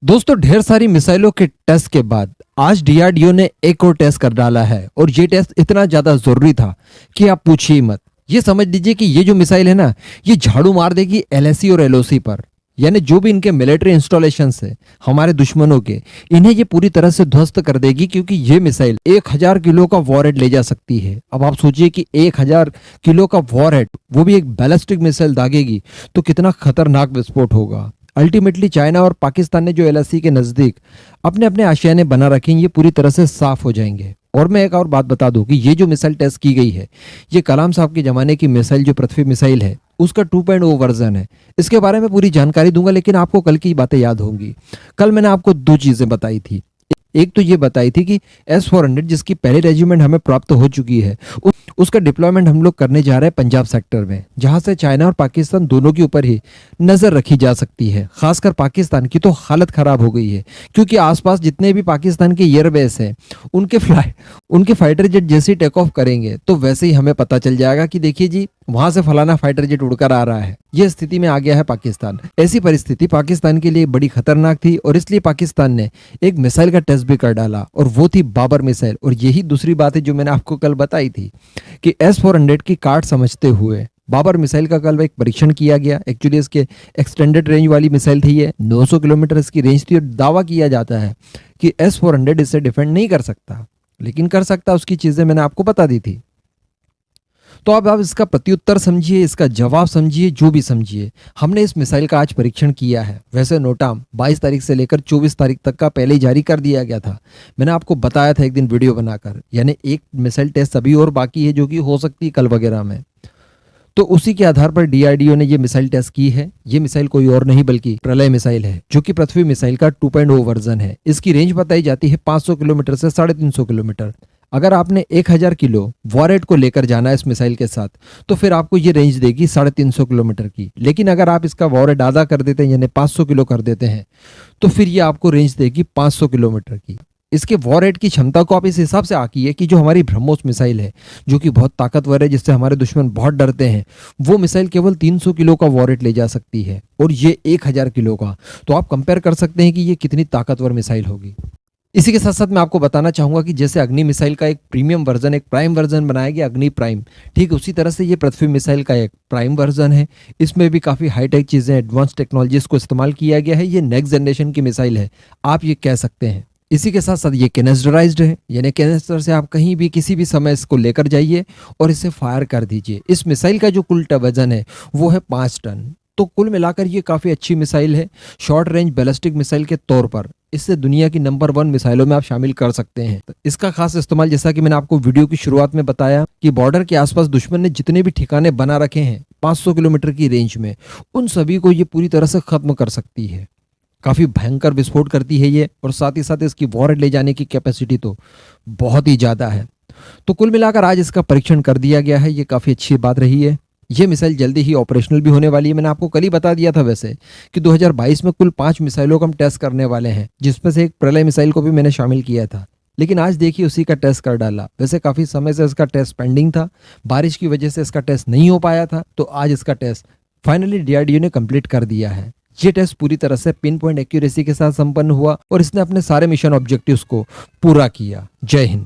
दोस्तों ढेर सारी मिसाइलों के टेस्ट के बाद आज डीआरडीओ ने एक और टेस्ट कर डाला है और ये टेस्ट इतना ज्यादा जरूरी था कि आप पूछिए मत। ये समझ लीजिए कि ये जो मिसाइल है ना, ये झाड़ू मार देगी एलएसी और एलओसी पर, यानी जो भी इनके मिलिट्री इंस्टॉलेशन है हमारे दुश्मनों के, इन्हें ये पूरी तरह से ध्वस्त कर देगी, क्योंकि ये मिसाइल 1000 किलो का वॉरहेड ले जा सकती है। अब आप सोचिए कि 1000 किलो का वॉरहेड, वो भी एक बैलिस्टिक मिसाइल दागेगी तो कितना खतरनाक विस्फोट होगा। अल्टीमेटली चाइना और पाकिस्तान ने जो एलएसी के नजदीक अपने अपने आशियाने बना रखे हैं, ये पूरी तरह से साफ हो जाएंगे। और मैं एक और बात बता दूं कि ये जो मिसाइल टेस्ट की गई है, ये कलाम साहब के जमाने की मिसाइल, जो पृथ्वी मिसाइल है, उसका 2.0 वर्जन है। इसके बारे में पूरी जानकारी दूंगा, लेकिन आपको कल की बातें याद होंगी। कल मैंने आपको दो चीजें बताई थी। एक तो ये बताई थी कि S-400 जिसकी पहली रेजिमेंट हमें प्राप्त हो चुकी है, उसका डिप्लॉयमेंट हम लोग करने जा रहे हैं पंजाब सेक्टर में, जहां से चाइना और पाकिस्तान दोनों के ऊपर ही नजर रखी जा सकती है। खासकर पाकिस्तान की तो हालत खराब हो गई है, क्योंकि आसपास जितने भी पाकिस्तान के एयरबेस हैं, उनके फाइटर जेट जैसे टेक ऑफ करेंगे तो वैसे ही हमें पता चल जाएगा कि देखिए जी, वहां से फलाना फाइटर जेट उड़कर आ रहा है। यह स्थिति में आ गया है पाकिस्तान। ऐसी परिस्थिति पाकिस्तान के लिए बड़ी खतरनाक थी और इसलिए पाकिस्तान ने एक मिसाइल का टेस्ट भी कर डाला, और वो थी बाबर मिसाइल। और यही दूसरी बात है जो मैंने आपको कल बताई थी कि S-400 की काट समझते हुए बाबर मिसाइल का कल एक परीक्षण किया गया। एक्चुअली इसके एक्सटेंडेड रेंज वाली मिसाइल थी, ये 900 किलोमीटर इसकी रेंज थी, और दावा किया जाता है कि S-400 इससे डिफेंड नहीं कर सकता, लेकिन कर सकता उसकी चीजें मैंने आपको बता दी थी। तो अब आप इसका प्रत्युत्तर समझिए, इसका जवाब समझिए, जो भी समझिए। हमने इस मिसाइल का आज परीक्षण किया है। वैसे नोटाम 22 तारीख से लेकर 24 तारीख तक का पहले ही जारी कर दिया गया था। मैंने आपको बताया था एक दिन वीडियो बनाकर, यानी एक मिसाइल टेस्ट अभी और बाकी है, जो कि हो सकती है कल वगैरह में। तो उसी के आधार पर डीआरडीओ ने ये मिसाइल टेस्ट की है। ये मिसाइल कोई और नहीं बल्कि प्रलय मिसाइल है, जो कि पृथ्वी मिसाइल का 2.0 वर्जन है। इसकी रेंज बताई जाती है 500 किलोमीटर से 350 किलोमीटर। अगर आपने 1000 किलो वॉरहेड को लेकर जाना है इस मिसाइल के साथ, तो फिर आपको ये रेंज देगी 350 किलोमीटर की। लेकिन अगर आप इसका वॉरहेड आधा कर देते हैं, यानी 500 किलो कर देते हैं, तो फिर ये आपको रेंज देगी 500 किलोमीटर की। इसके वॉरहेड की क्षमता को आप इस हिसाब से आंकिए कि जो हमारी ब्रह्मोस मिसाइल है, जो कि बहुत ताकतवर है, जिससे हमारे दुश्मन बहुत डरते हैं, वो मिसाइल केवल 300 किलो का वॉरहेड ले जा सकती है, और ये 1000 किलो का। तो आप कंपेयर कर सकते हैं कि ये कितनी ताकतवर मिसाइल होगी। इसी के साथ साथ मैं आपको बताना चाहूंगा कि जैसे अग्नि मिसाइल का एक प्रीमियम वर्जन, एक प्राइम वर्जन बनाया गया, अग्नि प्राइम, ठीक उसी तरह से ये पृथ्वी मिसाइल का एक प्राइम वर्जन है। इसमें भी काफ़ी हाईटेक चीज़ें, एडवांस टेक्नोलॉजीज को इस्तेमाल किया गया है। ये नेक्स्ट जनरेशन की मिसाइल है, आप ये कह सकते हैं। इसी के साथ साथ ये कैनेस्टराइज्ड है, यानी कैनेस्टर से आप कहीं भी किसी भी समय इसको लेकर जाइए और इसे फायर कर दीजिए। इस मिसाइल का जो कुल वजन है वो है 5 टन। तो कुल मिलाकर ये काफ़ी अच्छी मिसाइल है। शॉर्ट रेंज बैलिस्टिक मिसाइल के तौर पर इससे दुनिया की नंबर 1 मिसाइलों में आप शामिल कर सकते हैं। इसका खास इस्तेमाल, जैसा कि मैंने आपको वीडियो की शुरुआत में बताया, कि बॉर्डर के आसपास दुश्मन ने जितने भी ठिकाने बना रखे हैं 500 किलोमीटर की रेंज में, उन सभी को ये पूरी तरह से खत्म कर सकती है। काफ़ी भयंकर विस्फोट करती है ये, और साथ ही साथ इसकी वॉरहेड ले जाने की कैपेसिटी तो बहुत ही ज़्यादा है। तो कुल मिलाकर आज इसका परीक्षण कर दिया गया है, ये काफ़ी अच्छी बात रही है। ये मिसाइल जल्दी ही ऑपरेशनल भी होने वाली है। मैंने आपको कल ही बता दिया था वैसे कि 2022 में कुल 5 मिसाइलों का हम टेस्ट करने वाले हैं, जिसमें से एक प्रलय मिसाइल को भी मैंने शामिल किया था। लेकिन आज देखिए उसी का टेस्ट कर डाला। वैसे काफ़ी समय से इसका टेस्ट पेंडिंग था, बारिश की वजह से इसका टेस्ट नहीं हो पाया था, तो आज इसका टेस्ट फाइनली डीआरडीओ ने कंप्लीट कर दिया है। ये टेस्ट पूरी तरह से पिन पॉइंट एक्यूरेसी के साथ संपन्न हुआ और इसने अपने सारे मिशन ऑब्जेक्टिव्स को पूरा किया। जय हिंद।